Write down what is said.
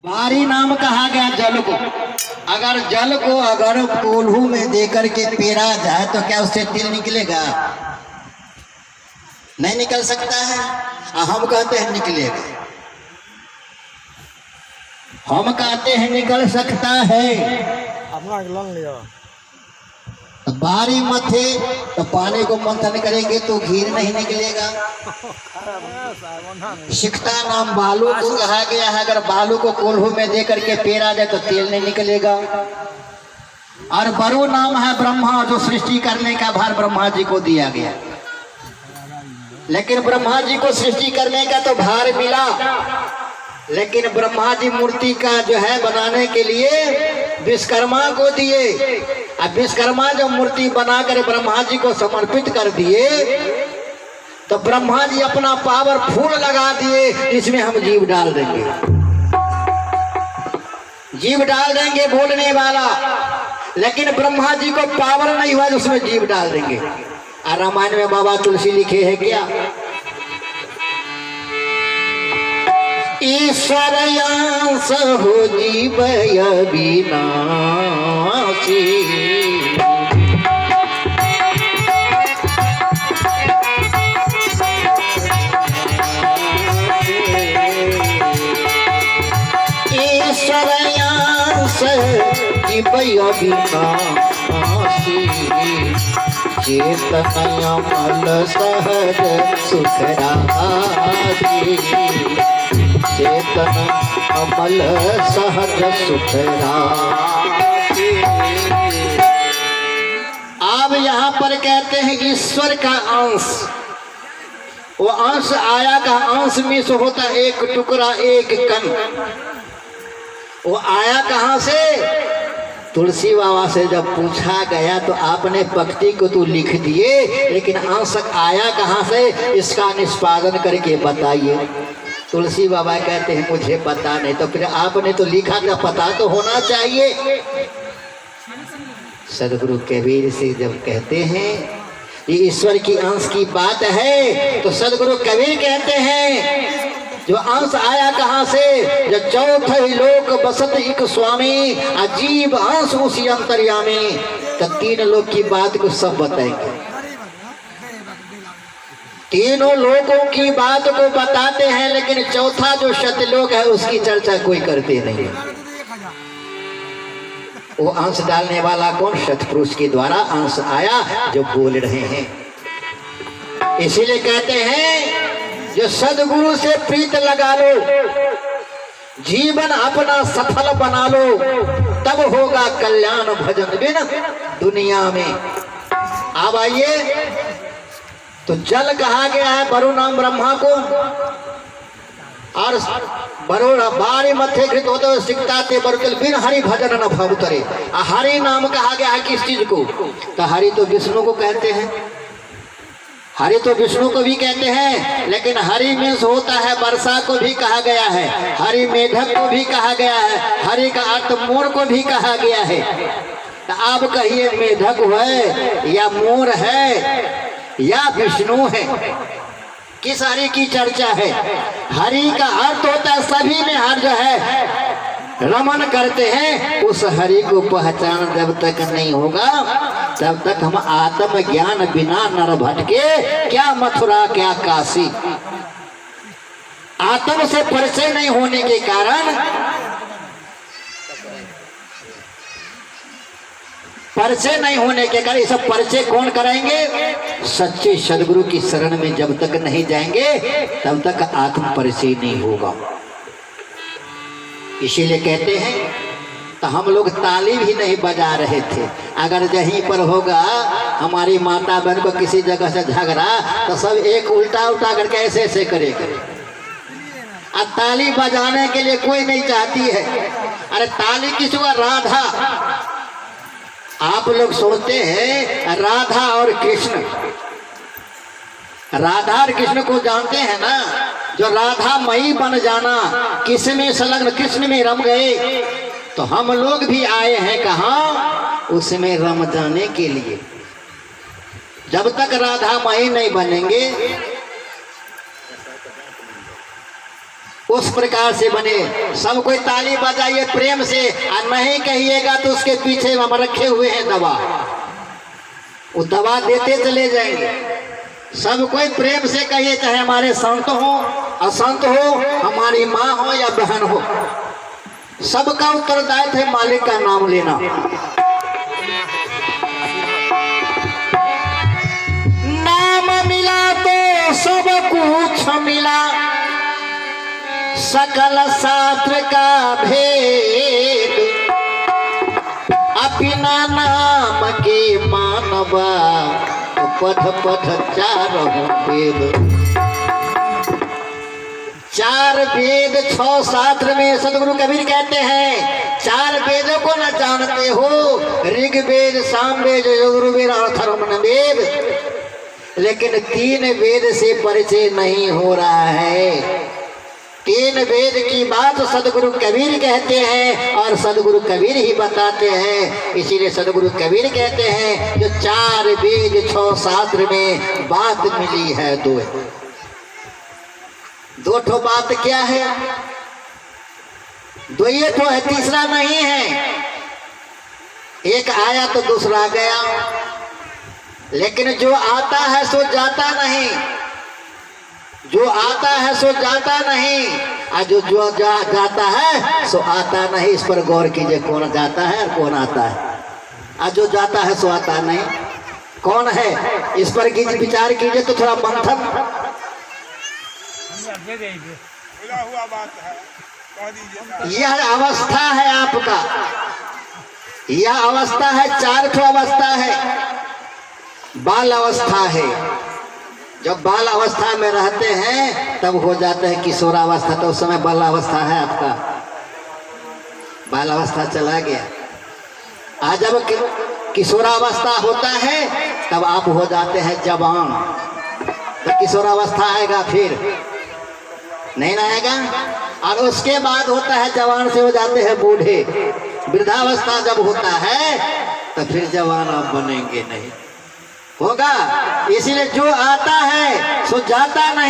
भारी नाम कहा गया जल को। अगर कोल्हू में देकर के पेरा जाए तो क्या उससे तिल निकलेगा? नहीं निकल सकता है। हम कहते हैं निकलेगा, हम कहते हैं निकल सकता है। बारी मथे तो पानी को मंथन करेंगे तो घी नहीं निकलेगा। सिकता नाम बालू को कहा गया है। अगर बालू को कोल्हू में दे करके पेरा जाए तो तेल नहीं निकलेगा। और बरो नाम है ब्रह्मा, जो सृष्टि करने का भार ब्रह्मा जी को दिया गया। लेकिन ब्रह्मा जी को सृष्टि करने का तो भार मिला, लेकिन ब्रह्मा जी मूर्ति का जो है बनाने के लिए विश्वकर्मा को दिए। अब विश्वकर्मा जब मूर्ति बनाकर ब्रह्मा जी को समर्पित कर दिए तो ब्रह्मा जी अपना पावर फूल लगा दिए, इसमें हम जीव डाल देंगे, जीव डाल देंगे बोलने वाला। लेकिन ब्रह्मा जी को पावर नहीं हुआ, उसमें जीव डाल देंगे। और रामायण में बाबा तुलसी लिखे हैं क्या? ईश्वर अंश हो जीव अविनाशी, ईश्वर अंश जीव अविनाशी, चेतन अमल सहज सुखरासी, चेतन अमल सहज सुखरासी। अब यहाँ पर कहते हैं ईश्वर का अंश, वो अंश आया का अंश में से होता एक टुकड़ा एक कण। वो आया कहाँ से? तुलसी बाबा से जब पूछा गया तो आपने पक्ति को तो लिख दिए, लेकिन अंश आया कहाँ से इसका निष्पादन करके बताइए। तुलसी बाबा कहते हैं मुझे पता नहीं। तो फिर आपने तो लिखा था, पता तो होना चाहिए। सदगुरु कबीर से जब कहते हैं ये ईश्वर की अंश की बात है, तो सदगुरु कबीर कहते हैं जो अंश आया कहाँ से? जो चौथे लोक बसत एक स्वामी, अजीब अंश उसी अंतर्यामी। तो तीन लोक की बात को सब बताएंगे, तीनों लोगों की बात को बताते हैं, लेकिन चौथा जो सत्यलोक है उसकी चर्चा कोई करते नहीं। वो अंश डालने वाला कौन? सतपुरुष के द्वारा अंश आया जो बोल रहे हैं। इसीलिए कहते हैं जो सदगुरु से प्रीत लगा लो, जीवन अपना सफल बना लो, तब होगा कल्याण भजन बिन दुनिया में। अब आइए, तो जल कहा गया है बरु नाम ब्रह्मा को, और बरोड़ा बारी मथे घृत होते हुए सिकता ते बरुतल बिन हरि भजन न भव तरे। हरि नाम कहा गया है किस चीज को? तो हरि तो विष्णु को कहते हैं, हरि तो विष्णु को भी कहते हैं, लेकिन हरि मीन्स होता है वर्षा को भी कहा गया है, हरि मेढक को भी कहा गया है, हरि का अर्थ मोर को भी कहा गया है। तो आप कहिए मेढक है या मोर है या विष्णु है, किस हरि की चर्चा है? हरि का अर्थ होता है सभी में हर जो है रमन करते हैं। उस हरि को पहचान जब तक नहीं होगा तब तक हम आत्म ज्ञान बिना नर भटके, क्या मथुरा क्या काशी। आत्म से परिचय नहीं होने के कारण, परिचय नहीं होने के कारण, ये सब परिचय कौन कराएंगे? सच्चे सदगुरु की शरण में जब तक नहीं जाएंगे तब तक आत्म परिचय नहीं होगा। इसीलिए कहते हैं तो हम लोग ताली भी नहीं बजा रहे थे। अगर यहीं पर होगा हमारी माता बहन को किसी जगह से झगड़ा तो सब एक उल्टा उल्टा करके ऐसे ऐसे करेगा। और ताली बजाने के लिए कोई नहीं चाहती है। अरे ताली किस हुआ? राधा। आप लोग सोचते हैं राधा और कृष्ण, राधा और कृष्ण को जानते हैं ना, जो राधा मई बन जाना, किस में संलग्न कृष्ण में रम गए। तो हम लोग भी आए हैं कहाँ? उसमें रम जाने के लिए। जब तक राधा मई नहीं बनेंगे उस प्रकार से बने। सब कोई ताली बजाइए प्रेम से, और नहीं कहिएगा तो उसके पीछे हम रखे हुए हैं दवा, वो दवा देते चले जाएंगे। सब कोई प्रेम से कहिए, चाहे हमारे संत हो असंत हो, हमारी माँ हो या बहन हो, सबका उत्तरदायित्व है मालिक का नाम लेना। नाम मिला तो सब कुछ मिला, सकल शास्त्र का भेद, बिना नाम के मानवा पथ पथ चार वेद। चार वेद 6 शास्त्र में सदगुरु कबीर कहते हैं, 4 वेदों को न जानते हो, ऋग्वेद सामवेद यजुर्वेद अथर्ववेद, लेकिन 3 वेद से परिचय नहीं हो रहा है। 3 वेद की बात सदगुरु कबीर कहते हैं और सदगुरु कबीर ही बताते हैं। इसीलिए सदगुरु कबीर कहते हैं जो 4 वेद 6 शास्त्र में बात मिली है दो ठो बात क्या है? 2 ठो है, तीसरा नहीं है। एक आया तो दूसरा गया, लेकिन जो आता है सो जाता नहीं, जो आता है सो जाता नहीं, और जो जाता है सो आता नहीं। इस पर गौर कीजिए, कौन जाता है और कौन आता है, और जो जाता है सो आता नहीं कौन है? इस पर विचार कीजिए तो थोड़ा मंथन। यह अवस्था है आपका, यह अवस्था है, 4 ठो अवस्था है। बाल अवस्था है, जब बाल अवस्था में रहते हैं तब हो जाता है किशोरावस्था, तो उस समय बाल अवस्था है आपका, बाल अवस्था चला गया। आज जब किशोरावस्था होता है तब आप हो जाते हैं जवान, तो किशोरावस्था आएगा फिर नहीं आएगा, और उसके बाद होता है जवान से हो जाते हैं बूढ़े। वृद्धावस्था जब होता है तो फिर जवान आप बनेंगे नहीं, होगा। इसीलिए जो आता है सो जाता नहीं।